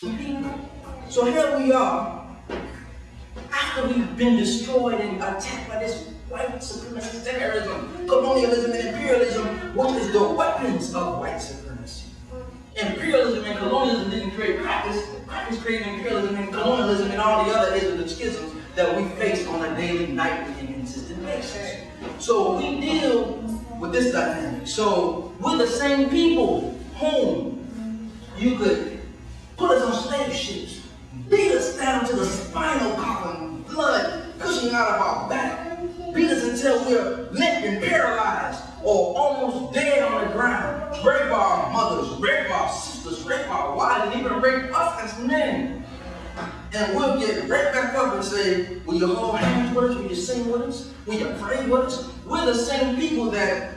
So here we are, after we've been destroyed and attacked by this white supremacist terrorism, colonialism, and imperialism. What is the weapons of white supremacy? Imperialism and colonialism didn't create crackers. Crackers created imperialism and colonialism and all the other isms and schisms that we face on a daily, nightly, and consistent basis. So we deal with this dynamic. So we're the same people whom you could put us on slave ships, beat us down to the spinal column, blood gushing out of our back, beat us until we're limp and paralyzed or almost dead on the ground, rape our mothers, rape our sisters, rape our wives, and even rape us as men. And we'll get right back up and say, will you hold hands with us? Will you sing with us? Will you pray with us? We're the same people that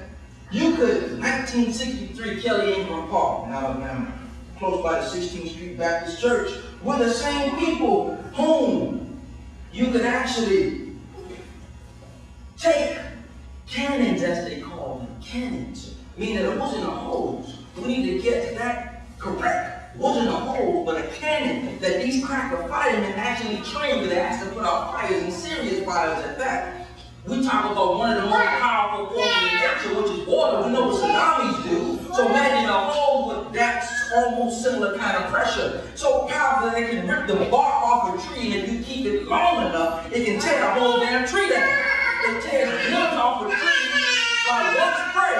you could, 1963, Kelly Ingram Park in Alabama, close by the 16th Street Baptist Church. We're the same people whom you could actually take cannons, as they call them, cannons, meaning that it wasn't a hose. We need to get that correct. It wasn't a hose, but a cannon that these cracker firemen actually trained, because they asked to put out fires, and serious fires at that. We talk about one of the most powerful forms of nature, which is water. We know what tsunamis do. So imagine a hole with that almost similar kind of pressure. So powerful that it can rip the bark off a tree, and if you keep it long enough, it can tear the whole damn tree down. It tears limbs off a tree by one spray.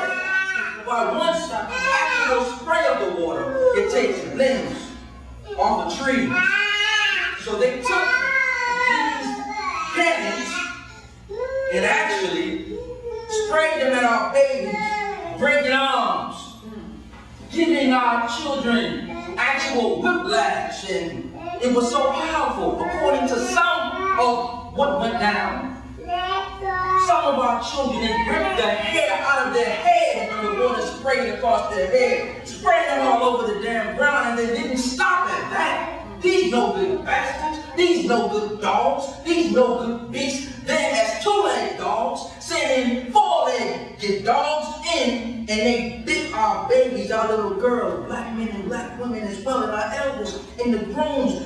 By one actual spray of the water, it takes limbs off the tree. So they took these cannons and actually sprayed them at our babies, breaking arms, giving our children actual whiplash, and it was so powerful. According to some of what went down, some of our children, they ripped the hair out of their head when the water sprayed across their head, spraying them all over the damn ground, and they didn't stop at that. These no good bastards, these no good dogs, these no good beasts. Then as two-legged dogs, sending four-legged dogs in, and they bit our babies, our little girls, black men and black women as well, and our elders and the grooms,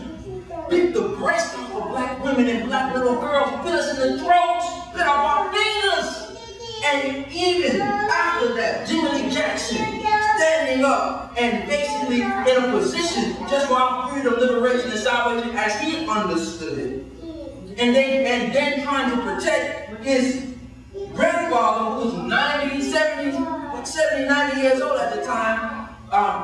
bit the breast off of black women and black little girls, bit us in the throats, bit off our fingers. And even after that, Jimmy Lee Jackson standing up and basically in a position just for our freedom, liberation, and salvation as he understood it. And then trying to protect his grandfather, who was 70, 90 years old at the time,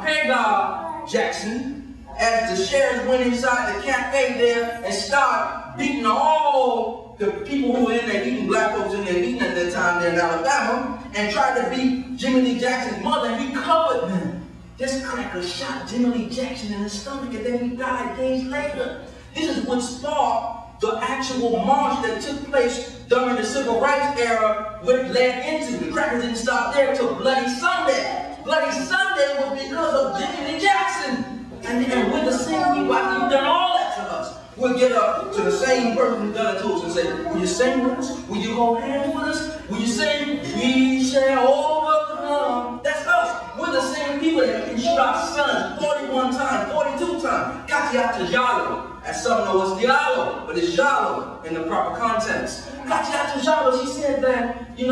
Hagar Jackson, as the sheriffs went inside the cafe there and started beating all the people who were in there, eating black folks in there, eating at that time there in Alabama, and tried to beat Jimmy Lee Jackson's mother, and he covered them. This cracker shot Jimmy Lee Jackson in the stomach, and then he died days later. This is what sparked the actual march that took place during the Civil Rights era, which led into, the crackers didn't stop there until Bloody Sunday. Bloody Sunday was because of Jimmy Lee Jackson. And we're the same people. After you've done all that to us, we'll get up to the same person who's done it to us and say, will you sing with us? Will you hold hands with us? Will you sing, we shall overcome? That's us. We're the same people that can shoot our sons 41 times, 42 times. Katiata Jalo. As some know it's Diallo, but it's Jalo in the proper context. Katiata Jalo, she said that, two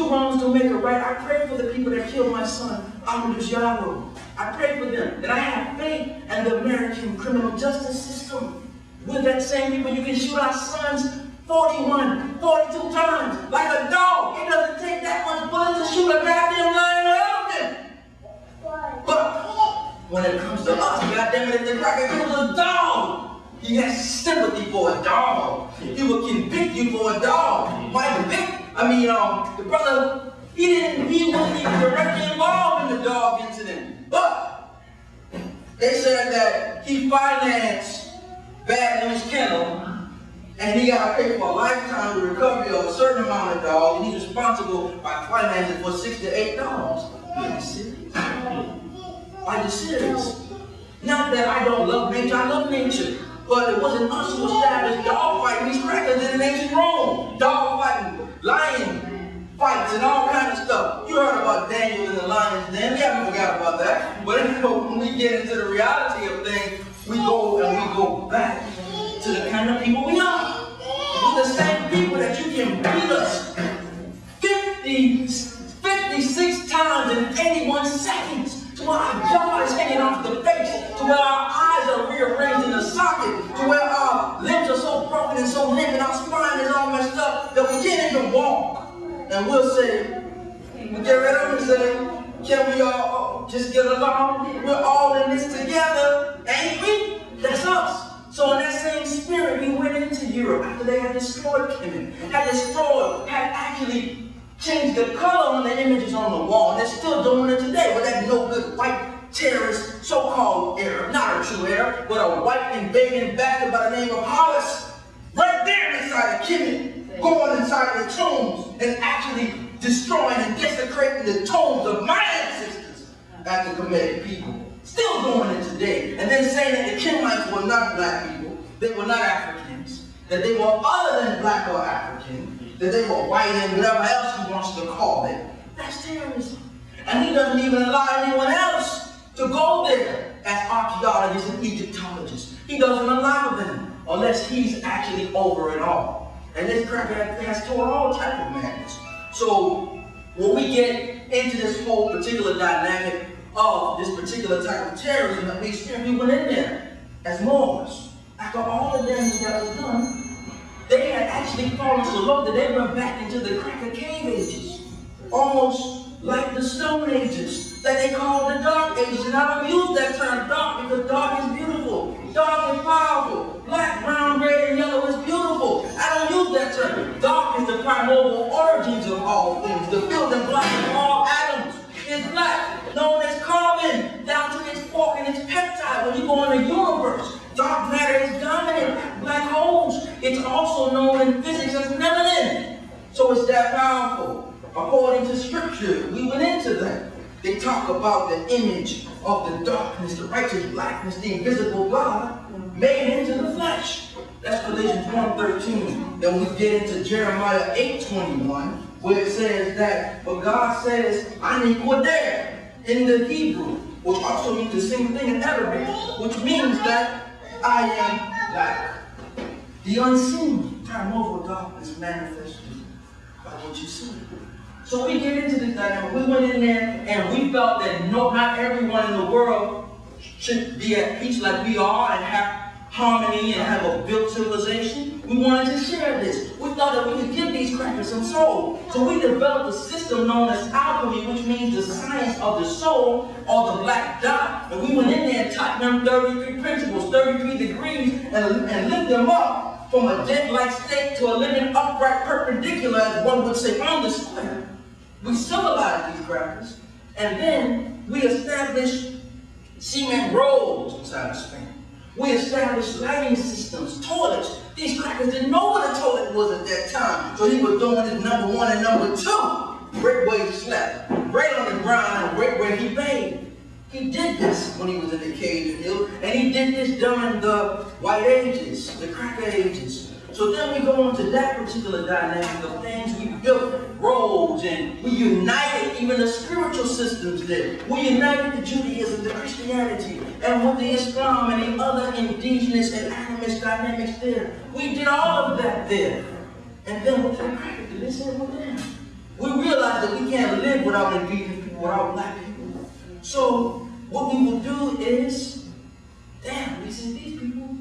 wrongs don't make a right. I pray for the people that killed my son, Amadou Jalo. I pray for them, and I have faith in the American criminal justice system. We're that same people. You can shoot our sons 41, 42 times, like a dog. It doesn't take that much bullets to shoot a goddamn lion or elephant. But when it comes to us, goddamn it, if the cracker kills a dog, he has sympathy for a dog. He will convict you for a dog. The brother, he wasn't even directly involved in the dog incident. But they said that he financed Bad News Kennel, and he got paid for a lifetime of recovery of a certain amount of dogs, and he's responsible by financing for $6 to $8. Are you serious? Are you serious? Not that I don't love nature, I love nature. But it wasn't us who established dog fighting. These crackers in ancient Rome. Dog fighting, lion fights, and all kinds of stuff. You heard about Daniel in the lion's den. We haven't forgot about that. But when we get into the reality of things, we go back to the kind of people we are. We're the same people that you can beat us 56 times in 81 seconds. To where our jaw is hanging off the face, to where our eyes are rearranged in the socket, to where our limbs are so broken and so limp and our spine is all messed up that we can't even walk. And we'll say, we get rid of and say, can we all just get along? We're all in this together, ain't we? That's us. So in that same spirit, we went into Europe after they had destroyed Kemet, had actually changed the color on the images on the wall. And they're still doing it today with that no good white terrorist so-called Arab, not a true Arab, but a white invading bastard by the name of Hollis, right there inside of Kemet, going inside the tombs and actually destroying and desecrating the tombs of my ancestors as the Kemetic people. Still doing it today. And then saying that the Kemites were not black people, they were not Africans, that they were other than black or African, that they were white and whatever else he wants to call it. That's terrorism. And he doesn't even allow anyone else to go there as archaeologists and Egyptologists. He doesn't allow them unless he's actually over it all. And this cracker has taught all type of madness. So when we get into this whole particular dynamic of this particular type of terrorism that we experienced, we went in there as Moors. After all the damage that was done, they had actually fallen so low that they went back into the cracker cave ages, almost like the Stone Ages that they call the Dark Ages. And I don't use that term dark because dark is beautiful, dark is powerful, black, brown, red, and yellow is beautiful. I don't use that term. Dark is the primordial origins of all things. The building block of all atoms is black, known as carbon, down to its fork and its peptide. When you go in the universe, dark matter is dominant, black holes. It's also known in physics as melanin. So it's that powerful. According to scripture, we went into that. They talk about the image of the darkness, the righteous blackness, the invisible God made into the flesh. That's Galatians 1:13. Then we get into Jeremiah 8:21, where it says that, but God says, Ani Koder in the Hebrew, which also means the same thing in Arabic, which means that I am black. The unseen primordial darkness manifested by what you see. So we get into this dynamic. We went in there and we felt that not everyone in the world should be at peace like we are and have harmony and have a built civilization. We wanted to share this. We thought that we could give these crackers some soul. So we developed a system known as alchemy, which means the science of the soul, or the black dot. And we went in there and taught them 33 principles, 33 degrees, and lift them up from a dead-like state to a living upright perpendicular, as one would say, on the square. We civilized these crackers, and then we established cement roads inside of Spain. We established lighting systems, toilets. These crackers didn't know what a toilet was at that time, so he was doing his number one and number two, right where he slept, right on the ground, and right where he bathed. He did this when he was in the cave, and he did this during the white ages, the cracker ages. So then we go into that particular dynamic of things. We built roads and we united even the spiritual systems there. We united the Judaism, the Christianity, and with the Islam and the other indigenous and animist dynamics there. We did all of that there. And then with the cracker, they said, well, damn. We realized that we can't live without indigenous people, without black people. So what we will do is, damn, we said these people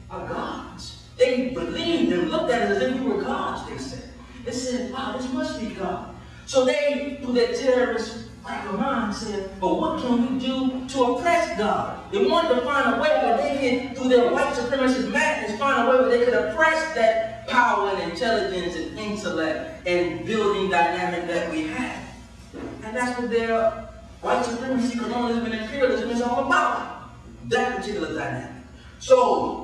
are gods. They believed and looked at us as if we were gods, they said. They said, wow, this must be God. So they, through their terrorist cracker mind, said, but what can we do to oppress God? They wanted to find a way where they could, through their white supremacist madness, find a way where they could oppress that power and intelligence and intellect and building dynamic that we have. And that's what their white supremacy, colonialism, and imperialism is all about. That particular dynamic. So,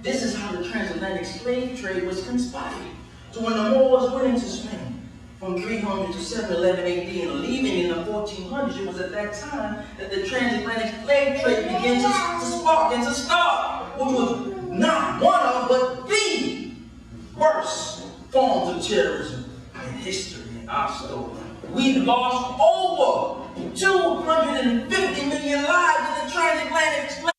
this is how the transatlantic slave trade was conspired. So when the Moors went into Spain from 300 to 711 AD and leaving in the 1400s, it was at that time that the transatlantic slave trade began to spark and to start, which was not one of, but the worst forms of terrorism in history in our story. We've lost over 250 million lives in the transatlantic slave